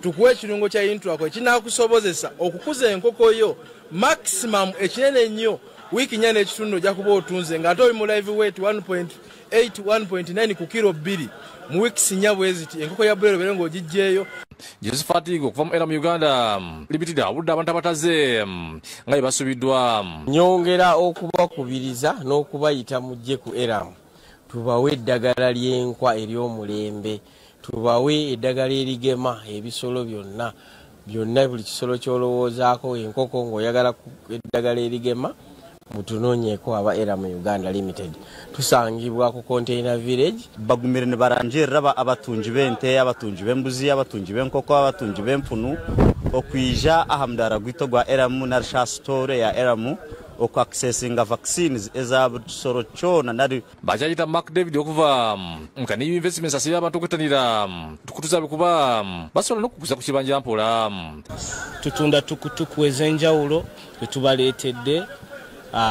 tukuwe ekirungo kya Intraco ekinaakusobozesa okukuza enkoko yo maximum ekinene nnyo wiiki 4 n'ekitundu ojja kuba otunze ng'ate oli mu live weight 1.8 1.9 ku kilo 2 mu wiiki 4 bweziti enkoko ya bulero bere ng'ogijjeeyo. Josephat Igo okuva mu Eram Uganda Limited abudde abantu abataze nga bye basubiddwa. Nyongera okubakubiriza n'okubayita mujje ku Eram tubawe eddagala ly'enkwa ery'omulembe, tubawe eddagala erigema ebisolo byonna buli kisolo ky'olowoozaako, enkoko ng'oyagala eddagala erigema mutunoonyeeko aba Eramu Uganda Limited. Tusangibwa ku Container Village. Bagumire ne baranjira abatunji b'ente, abatunji b'embuzi, abatunji b'enkoko, abatunji b'empunu okwija ahamdara gwito gwa Eramu Narsha Store ya Eramu oku accessinga vaccines eza busoro chona nari bachayita Mark David okuva mkani investments asiya abantu okutanira tukutuzabe kuba basobola nokukuza ku kibanja mpola tutunda tukutuku ezenjawulo etubaleetedde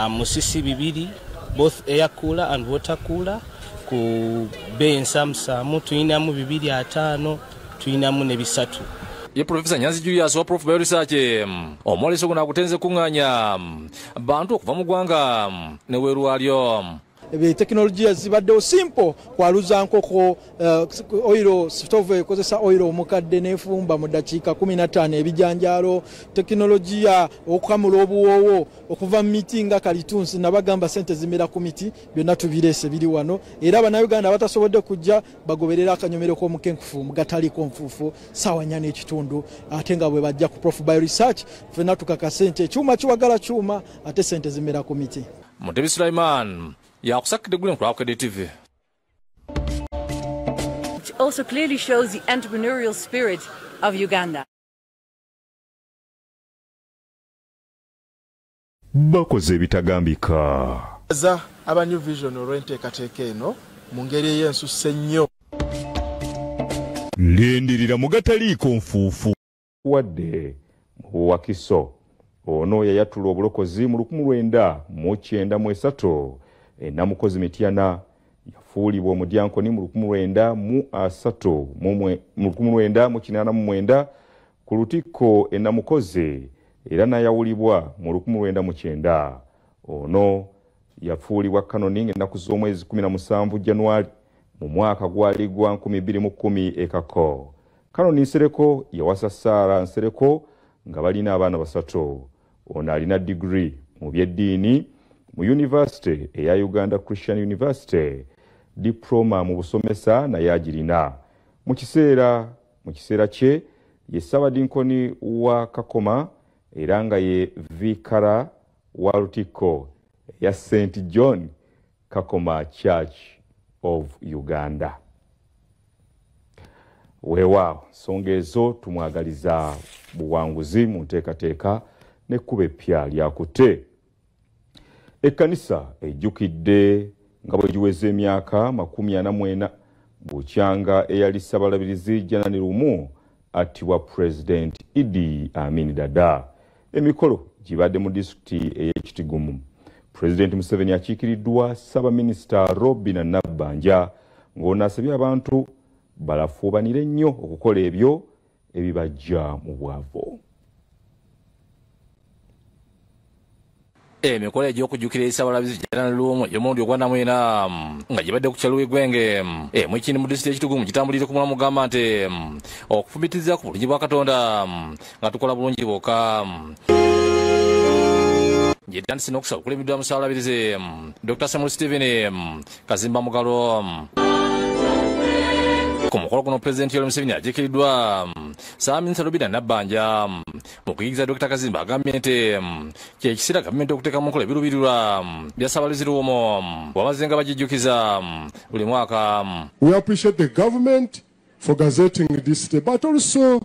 musisi bibiri both air cooler and water cooler ku bensamsamu tuyinamu 2.5 tuyinamu ne bisatu. Ye Professor Nyanzi Julius wa Prof Bioresearch omoleso kuna kutenze kunganya bantu okuva mu gwanga ne werwalyo technology zibadde simple kwaluza nkoko oil stove ekozesa oil omukadde nefumba mu dakiika 15 ebijanjalo technology okukamula obuwoowo okuva meeting kalitunsi nabagamba sente zimera ku miti byonna tubirese biri wano era Bannayuganda batasobodde kujja bagoberera akanyomero ko mukenkufu mugatali konfufu sawa nyane ekitundu ate nga bwe bajja ku Prof Bioresearch fena tukaka sente chuma chiwagala chuma ate sente zimera ku miti. Mutebi Sulaiman yakusakide gule kwa TV. It also clearly shows the entrepreneurial spirit of Uganda. Bakoze bitagambika. Aba New Vision olwenteekateeka eno mu ngeri ey'ensusse nnyo. Lindirira mugataliiko nfuufu. Wadde mu Wakiso ono yayatula obulokozi mu 1993 Namukozi Mityana yafuulibwa omudyankoni mu 1989 ku Lutikko Namukozi era n'ayawulibwa mu 1990. Ono yafuulibwa kanoning ennaku z'omwezi 17 January mu mwaka gwali gwa 2010 e Kako. Kanoni Nsereko yawasa Sarah Nsereko nga balina abaana basatu. Ono alina degree mu byeddiini mu University eya Uganda Christian University, diploma mu busomesa naye agirina. Mu kiseera kye ye Ssabadinkoni wa Kakoma era nga ye vikara wa Lutikko ya St. John Kakoma Church of Uganda. Weewaawo nsonga ezo tumwagaliza buwanguzi mu nteekateeka n'ekkuba eppya lyakute. Ekkanisa ejjukidde nga bwe giweze emyaka 40 bukyanga eyali Ssabalabirizi Janani Lumu attibwa President Idi Amin Dada. Emikolo gibadde mu disitulikiti ey'Ekitigumu. President Museveni akiikiriddwa Ssaabaminisita Robinah Nabbanja ng'ono asabye abantu balafuubanire nnyo okukola ebyo ebibajja mu bwavu. Emikolo egy'okujjukira Ssaabalabizi Janani Lumu y'omulundi ogw'Namwena nga gibadde ku kyalo Gwenge mwekindi mu disitulikiti y'Ekitigumu gitambulire ku mulamu gamba nti okufumitiza ku bulungi bwa Katonda nga tukola bulungi bwokka. Yetandise n'okusaba okulemeddwa mu Ssaabalabizi Dr. Samuel Stephen Kazimba Mugalo. Ku mukolo guno Pulezidenti Yoweri Museveni ajiikiriddwa Ssaabaminisita Robinah Nabbanja mu kuyigiriza Dr. Kazimba agambye nti kyekiseera gavumenti okuteeka mu nkola ebiruubirirwa bya Ssaabalabizi Lumu bw'amaze nga bagijjukiza buli mwaka. We appreciate the government for gazetting this day, but also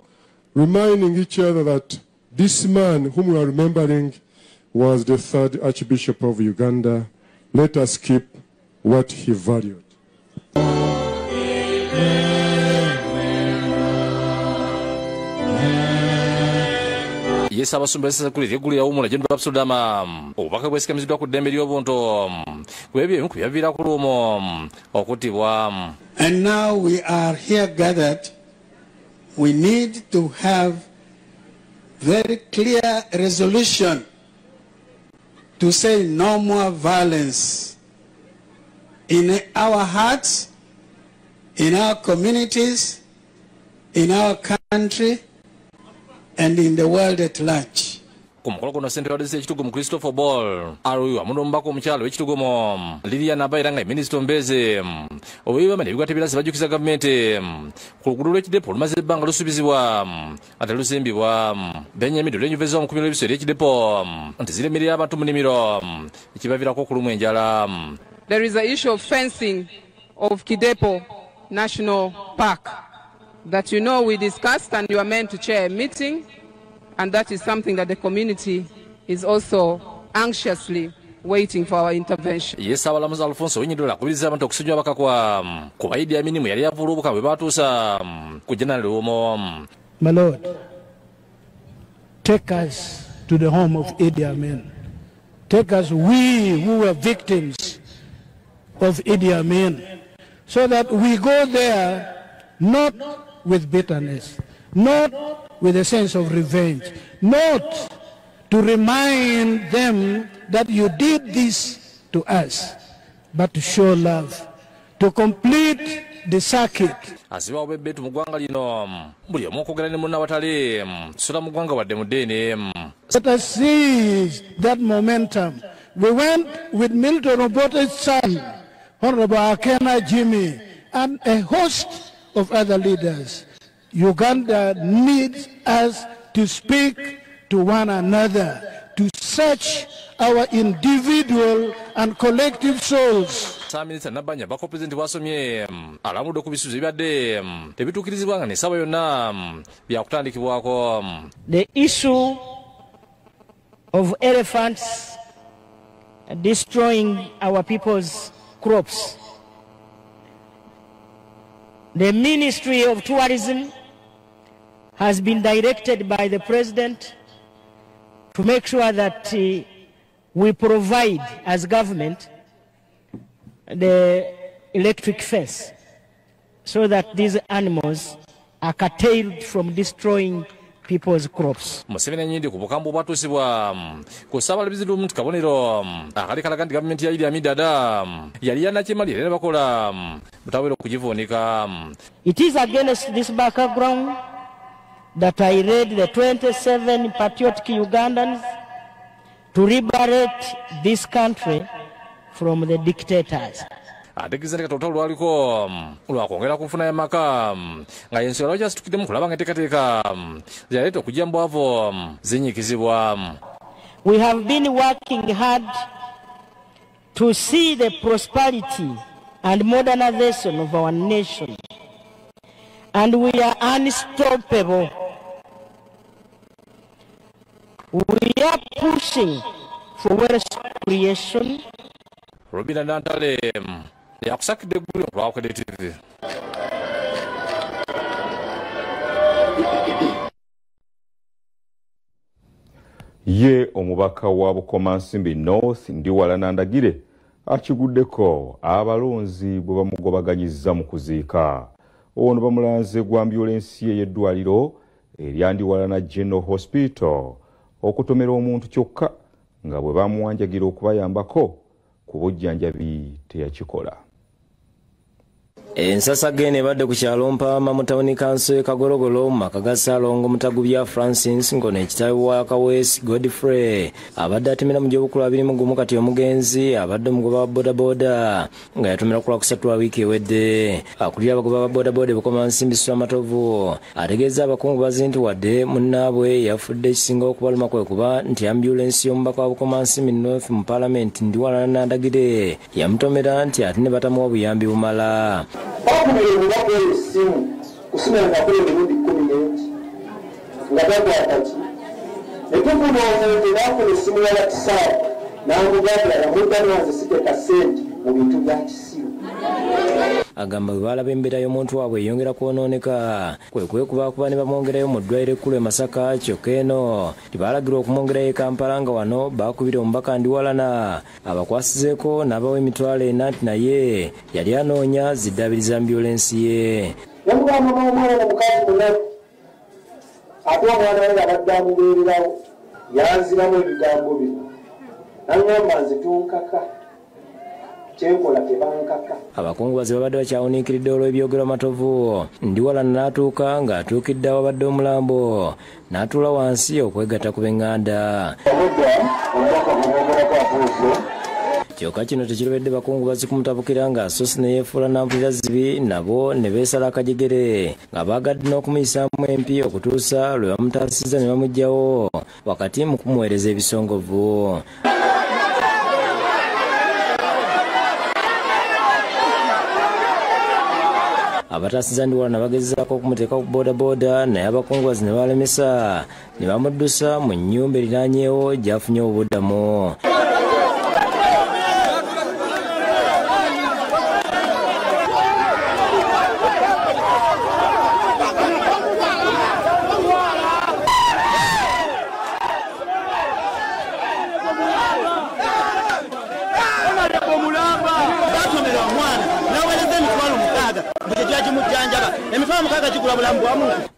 reminding each other that this man whom we are remembering was the 3rd Archbishop of Uganda. Let us keep what he valued. Yes, abasumba essekulira eggulu yawumula General Absudama obubaka bwesigamiziddwa ku ddembe ly'obuntu kwebyo ebimu ku byaviira ku Lumu okuttibwa. And now we are here gathered, we need to have very clear resolution to say no more violence in our hearts, in our communities, in our country, and in the world at large. ku mukolo guno ssentebe wa disitulikiti ekitugu mu Christopher Ball aluwa munombako omukyalo w'ekitugu mu Lilian Abaira nga minisita ombeze obwebamanya ebikwata ebirasi bajjukiza gavumenti ku luguudo lw'ekidepo lumaze ebbanga lusubizibwa ate lusimbibwa Benjamin olw'ennyuva omukuumiro w'ebisolo ekidepo nti ziremerera abantu mu nnimiro ekibaviirako okulumwa enjala. There is the issue of fencing of Kidepo National Park that we discussed, and you are meant to chair a meeting, and that is something that the community is also anxiously waiting for our intervention. Yes, abalamuzi Alfonso Winyidola akubiriza abantu okusujja abakakwa kuba Idi Amin yali avulubuka bwe batuusa ku General Omo. My Lord, take us to the home of Idi Amin. Take us, we who were victims of Idi Amin, so that we go there not with bitterness, not with a sense of revenge, not to remind them that you did this to us, but to show love, to complete the circuit. Asiba obebetu mugwanga lino buli omu okwogera ne munna watali sula mugwanga wadde mudeene. Let us seize that momentum. We went with Milton Obote's son, Honorable Akena Jimmy, and a host of other leaders. Uganda needs us to speak to one another, to search our individual and collective souls. Minister Nabanya bako president wasomye alamudo ku bisubizo byadde tebituukirizibwanga n'essaawa yonna byakutandikibwako. The issue of elephants destroying our people's crops. The Ministry of Tourism has been directed by the President to make sure that we provide as government the electric fence so that these animals are curtailed from destroying people's crops. Museveni nyindi ku bukambu bwatuusibwa ku ssabalabizi Lumuntu Kabonero akali kalaga nti gavumenti ya Idi Amin Dada yali yanakimalira era bakola butawera okugivuunika. It is against this background that I led the 27 patriotic Ugandans to liberate this country from the dictators. Ategeeza nti katoto lwaliko lwakwongera ku nfuna y'amaka nga ensonga lwaki asitukiddemu kulaba nga enteekateeka ziraleeta okujja mu bwavu zinnyikizibwa. We have been working hard to see the prosperity and modernization of our nation, and we are unstoppable. We are pushing for wealth creation. Robina Nantale yakusakidde eggulu ku Lwabukedde TV. Ye omubaka wa Bukomansimbi North Ndiwala Nandagire akiguddeko abalonzi bwe bamugobaganyizza mu kuziika. Ono bamulanze gwa ambulensi y'eddwaliro erya Ndiwalana General Hospital okutomera omuntu kyokka nga bwe bamuwanjagira okubayambako ku bujjanjabi teyakikola. Ensasagene badde ku kyalo Mpaama mu tawuni kanso Kagologolo mu maka ga Ssalongo Mutagubya Francis ngono ekitaawe wa Kaweesi Godfrey abadde atemera mu gy'obukulu 21 kati omugenzi abadde omugoba wa bodaboda nga yatomera ku Lwakusatu wa wiiki ewedde. Akulira abagoba ba bodaboda Bukomansimbi Amatovu ategeeza abakungu bazi nti wadde munnaabwe yafudde ekisinga okubaluma kwe kuba nti ambulensi y'omubaka wa Bukomansimbi North mu Parliament Ndiwala Nandagire yamutomera nti ate ne batamuwa obuyambi bumala. Bakumire ngako esimu kusimira kakole emirundi 10 nga takwataki ekufuna omuntu n'akola esimu ya kisaawa n'amugambira namuddanwanze siteka sente mu bintu bya kisiru. Agamba bwe balaba embeera y'omuntu waabwe eyongera kwonooneka kwe kwekubakuba ne bamwongerayo mu ddwaliro ekkulu e Masaka kyokka eno tebaalagirwa okumwongerayo e Kampala nga wano baakubira omubaka Ndiwalana abakwasizeeko n'abawa emitwalo 4 nti naye yali anoonya ziddabiriza ambulensi ye. Yamugamba n'omwana omukazi munaku ate omwana we abadde amubeererawo yanziramu ebigambo bino naŋŋamba nze tonkaka kyenkola tebankaka. Abakungubazi babadde bakyawuniikiridde olw'ebyogerwa matovu. Ndiwala n'atuuka ng'atuukidde awabadde omulambo n'atuula wansi okwegatta ku b'eŋŋanda. Kyokka kino tekirobedde bakungubazi kumutabukira nga Sosi ne yeefuula Nampulira Zibi nabo ne beesala akajegere nga baagadde n'okumuyisaamu empi okutuusa lwe bamutaasizza ne bamuggyawo wakati mu kumuweereza ebisongovu. Abataasiza Ndiwala ne bagezaako okumuteeka ku boodabooda naye abakungubazi ne balemesa ne bamuddusa mu nnyumba eriraanyeewo gy'afunye obuddamu.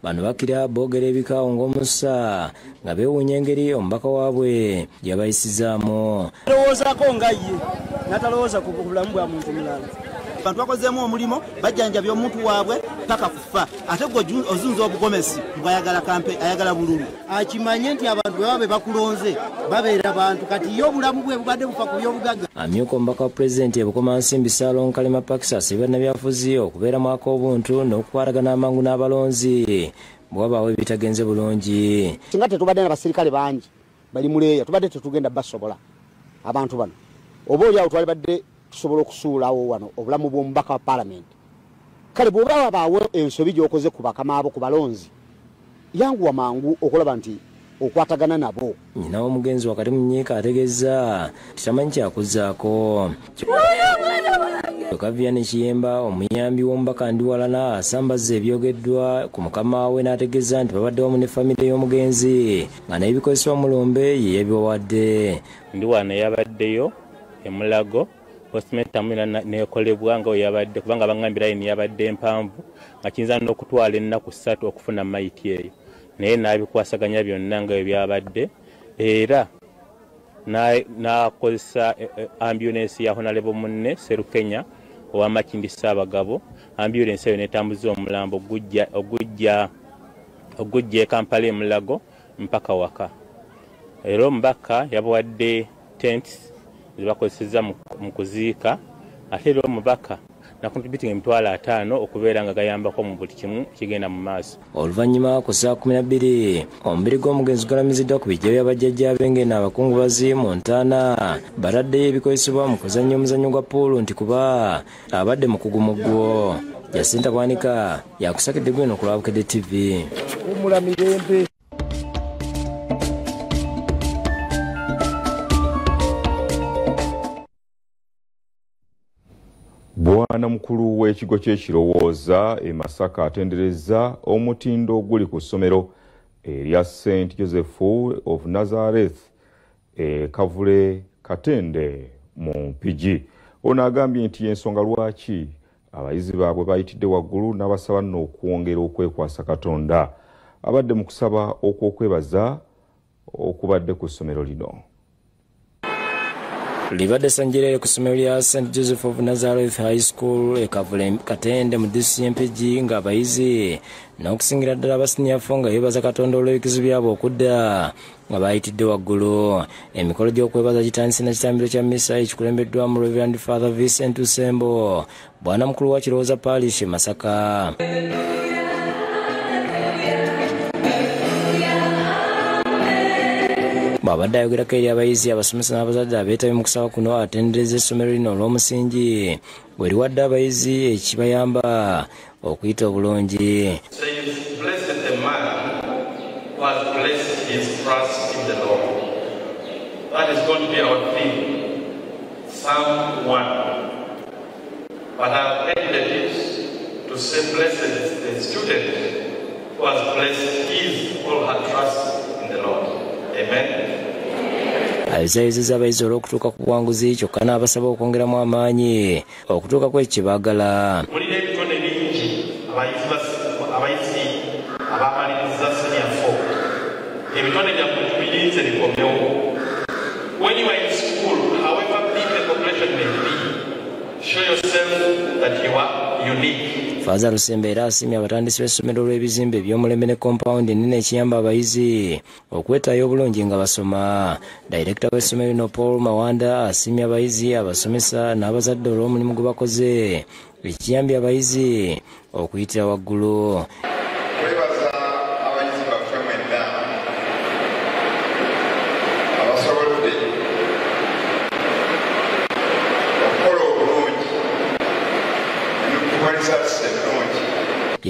Bano bakira boogera ebikaawo ng'omusa nga beewuunya engeri omubaka waabwe gyabayisizaamu. Alowoozaako nga ye n'atalowooza ku bulamu bwa muntu mulala. Abantu bakozeemu omulimu bajjanjabya omuntu waabwe paka kufa ate gwe ozunza obugomesi bw'ayagala kampe ayagala bululu. Akimanye nti abantu bwe baba bakulonze babeera bantu kati ye obulamu bwe bubadde bufa ku by'obugagga. Amyuka omubaka wa pulezidenti Bukomansimbi Ssaalongo Kalema Pakisa asabye bannabyabufuzi okubeeramu ak'obuntu n'okukwatagana amangu n'abalonzi bwe wabaawo ebitagenze bulungi. Singa tetubadde n'abasirikale bangi bali muleeya tubadde tetugenda basobola abantu bano oba oliawo twalibadde tusobola okusuulawo wano obulamu bw'omubaka wa paalamenti. Kale bw'oba wabaawo ensobi gy'okoze ku bakama abo ku balonzi yanguwa mangu okulaba nti okwatagana nabo. Nyina w'omugenzi wakati mu nnyiika ategeeza titamanyi kyakuzzaako. Vianney Kiyemba omuyambi w'omubaka Ndiwala asambaza ebyogeddwa ku mukama we n'ategeeza nti babadde wamu ne famire y'omugenzi nga n'ebikozesebwa mu lumbe ye yabibawadde. Ndiwala yabaddeyo e Mulago Osmeta mwina nekolebwa nga yabadde kubanga bangambira ine yabadde empanvu nga kiyinza n'okutwala ennaku 3 okufuna maiti eyo naye n'abikwasaganya byonna nga byabadde era n'akozesa ambulance ya Honorable munne Serukenya owa Makindi Ssaabagabo. Ambulance eyo n'etambuza omulambo ogujja Kampala e Mulago mpaka waka. Era omubaka yabawadde tents zibakozeseza mu kuziika ate era omubaka nakontributing emitwalo 5 okubeera nga gayambako mu buli kimu kigenda mu maaso. Oluvannyuma ku saa 12 omubiri gw'omugenzi gulamiziddwa ku bijja by'abajjajjaabe ng'eno abakungubazi mu ntaana bataddeyo ebikozesebwa mu kuzannya omuzannyo gwa poolo nti kuba abadde mu kugumu gwo. Jacinta Bwanika yakusakidde gweno ku Lwabukedde TV. Omulamirembe Bwana mukulu w'ekigo ky'ekirowooza e Masaka atenderezza omutindo oguli ku ssomero erya St. Joseph of Nazareth Kavule Katende mu Mpigi. Ono agambye nti ensonga lwaki abayizi baabwe bayitidde waggulu n'abasaba nno okwongera okwekwasa Katonda. Abadde mu kusaba okwokwebaza okubadde ku ssomero lino. Libadde sanjirere ku ssomero lya St. Joseph of Nazareth High School Kavule Katende mu DCMPG nga abayizi n'okusingira ddala abasinyafu nga yeebaza Katonda olw'ebikizo byabwe okudda nga bayitidde waggulu. Emikolo gy'okwebaza gitandise na kitambiro kya mmisa ekikulembeddwamu Reverend Father Vincent Usembo, bwana mukulu wa Kirowooza Parish Masaka. Babadde ayogerako eri abayizi abasomesa n'abazadde abeetabye mu kusaba kuno atendereza essomero lino olw'omusingi bwe liwadde abayizi ekibayamba okuyita obulungi. That is going to be our theme. Psalm 1. But I've added this to say blessed is the student who has placed his or her trust in the Lord. Amen. Ayizayizizza abayizi olw'okutuuka ku buwanguzi kyokka n'abasaba okwongeramu amaanyi okutuuka ku ekyo kye baagala. Mulina ebitone bingi abayizi abamaliriza senior 4. Ebitone byammwe tubirinze bikomewo. When you are in school, however big the population may be, yourself that you are unique. Faza Lusembe era asimye abatandisi b'essomero lw'ebizimbe eby'omulembe ne compound ennene ekiyamba abayizi okwetaayo obulungi nga basoma. Director w'essomero lino Paul Mawanda asimye abayizi, abasomesa n'abazadde olw'omulimu gwe bakoze ekiyambye abayizi okuyitira waggulu. Twebaza abayizi baffe mwenna abasobodde okukola obulungi n'okumalisa ssennungi.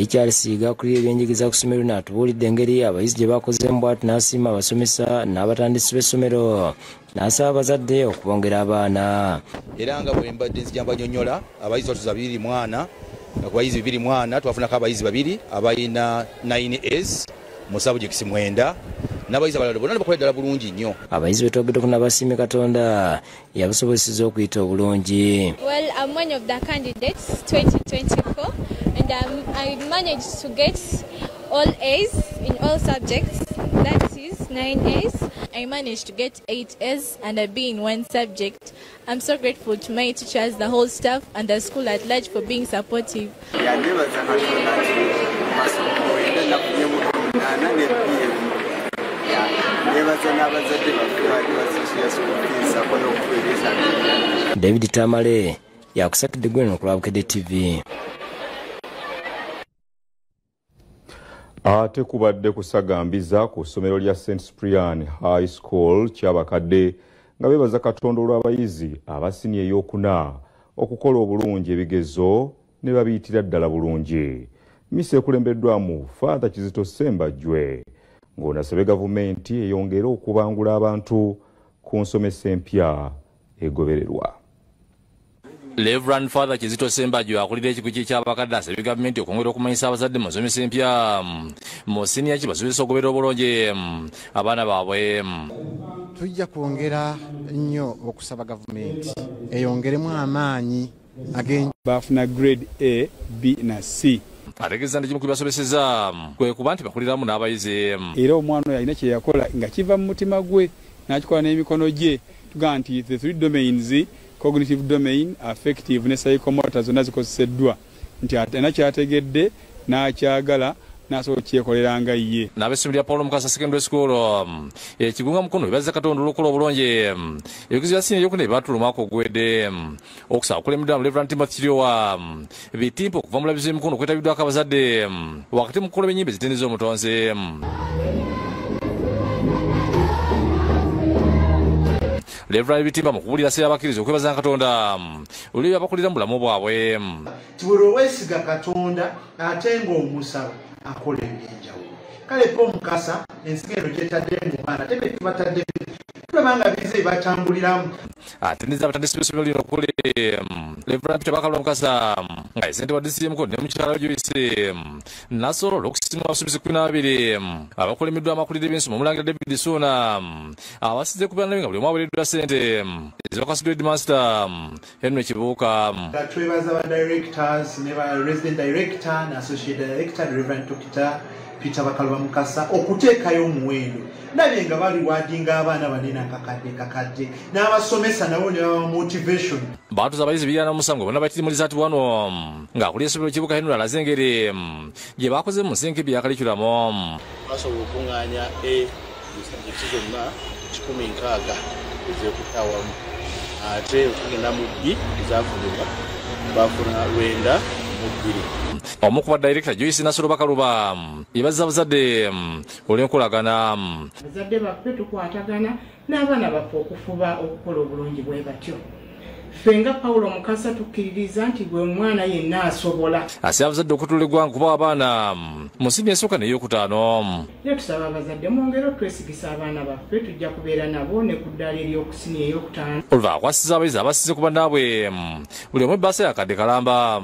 Charles Siga kuri ebyenjigiriza ku ssomero n'atubuulidde engeri abayizi gye bakoze mu bw'ati n'asiima abasomesa n'abatandisi b'essomero n'asaba abazadde okubongera abaana. Era nga bwe mbadde nzija mbanyonnyola abayizi batuza 24 ku bayizi 24 twafunako abayizi 2 abalina 9As mu subjects 9 n'abayizi abalala bonna bakola ddala bulungi nnyo. Abayizi betwogeddeko n'abasiime Katonda yabasobozesezza okuyita obulungi. Well, I'm one of the candidates 2024 and I managed to get all A's in all subjects, that is 9 A's. I managed to get 8 A's and a B in one subject. I'm so grateful to my teachers, the whole staff and the school at large for being supportive. David Tamale yakusakidde Gweno ku Lwabukedde TV. Ate kubadde kusagambiza ku ssomero lya St. Cyprian High School ky'abakadde nga beebaza Katonda olw'abayizi abasinye ey'okuna okukola obulungi ebigezo ne babiyitira ddala bulungi. Misa ekulembeddwamu Father Kizito Sembajjwe ng'onasabye gavumenti eyongere okubangula abantu ku nsomesa empya egobererwa. Reverend Father Kizito Sembajjwe akulira ekikuki ky'abakadde asabye gavumenti okwongera okumanyisa abazadde mu nsomesa empya mu siniya kibasobozesa okubeera obulungi abaana baabwe. Tujja kwongera nnyo okusaba gavumenti eyongeremu amaanyi bafuna grade A, B na C. Ategeeza nti kimu ku bibasobeseza kwe kuba nti bakuliramu n'abayizi. Era omwana oyo alina kye yakola nga kiva mu mutima gwe n'akikola n'emikono gye. Tugamba nti the three domains, cognitive domain, affective ne psychomotor zonna zikozeseddwa nti atena kyategedde n'akyagala n'asobola okyekolera nga ye. N'ab'essomero lya Paul Mukasa Secondary School ekigunga mukono bebaza Katonda olw'okukola obulungi ebigezo bya siniya ebyokuna ebyatula omwaka ogwedde okusaba okulembeddwamu Reverend Timothy Kiryowa bitimpa okuva mu labizo emikono okwetabiddwako abazadde wakati mu kukola b'ennyimba ezitendereza omutonzi. Reverend Bitimba mu kubuulira sseera abakkiriza okwebaza Katonda olw'ebyo abakulira mu bulamu bwabwe. Buli weesiga Katonda ate ng'omusaba akola ebyenjawulo. Kale Paul Mukasa ensigo eno gyetadde mu baana ate be tubatadde tulaba nga bize batambuliramu. Atendereza abatandisi b'essomero lino okuli Reverend Peter Bakalwa Mukasa nga ye ssente wa DCMco ne mukyala we Joyce n'asobola okusiima abasuubuzi 12 abakolemiddwa amakulira ebyensomo Omulangira David Ssuuna abasize ku bana nga buli omu aweereddwa ssente ezibakasiddwa Headmaster Henry Kibuuka. Twebaza ba directors ne ba resident director na associate director Reverend Dr. Peter Bakalwa Mukasa okuteekayo omuwendo nabye nga bali wadinga abaana banene kakadde n'abasomesa nabo ne baba motivation. Baatuza abayizi 207 bonna bakirimuliza ati wano ng'akulira essomero Kibuuka Henry alaze engeri gye bakoze mu nsenke bya kalikulamu. Basobola okuŋŋaanya mu sabjekiti zonna 16 ez'okutawamu ate okugenda mu B ezafunibwa bafuna 9 mu 2. Omu ku badirector Joyce Nasolo Bakaluba yebaza abazadde olw'enkolagana. Abazadde baffe tukwatagana n'abaana baffe okufuba okukola obulungi bwe batyo. Ffe nga Paulo Mukasa tukkiririza nti bwe omwana yenna asobola. Asaba abazadde okutuula eggwanga kuba abaana mu siniya esooka n'eyokutaano. Era tusaba abazadde mwongere okwesigisa abaana baffe tujja kubeera nabo ne ku ddaala ery'okusiniya eyokutaano. Oluva akwasiza abayizi abasize ku bannaabwe buli omu ebbaasa yakadde kalamba.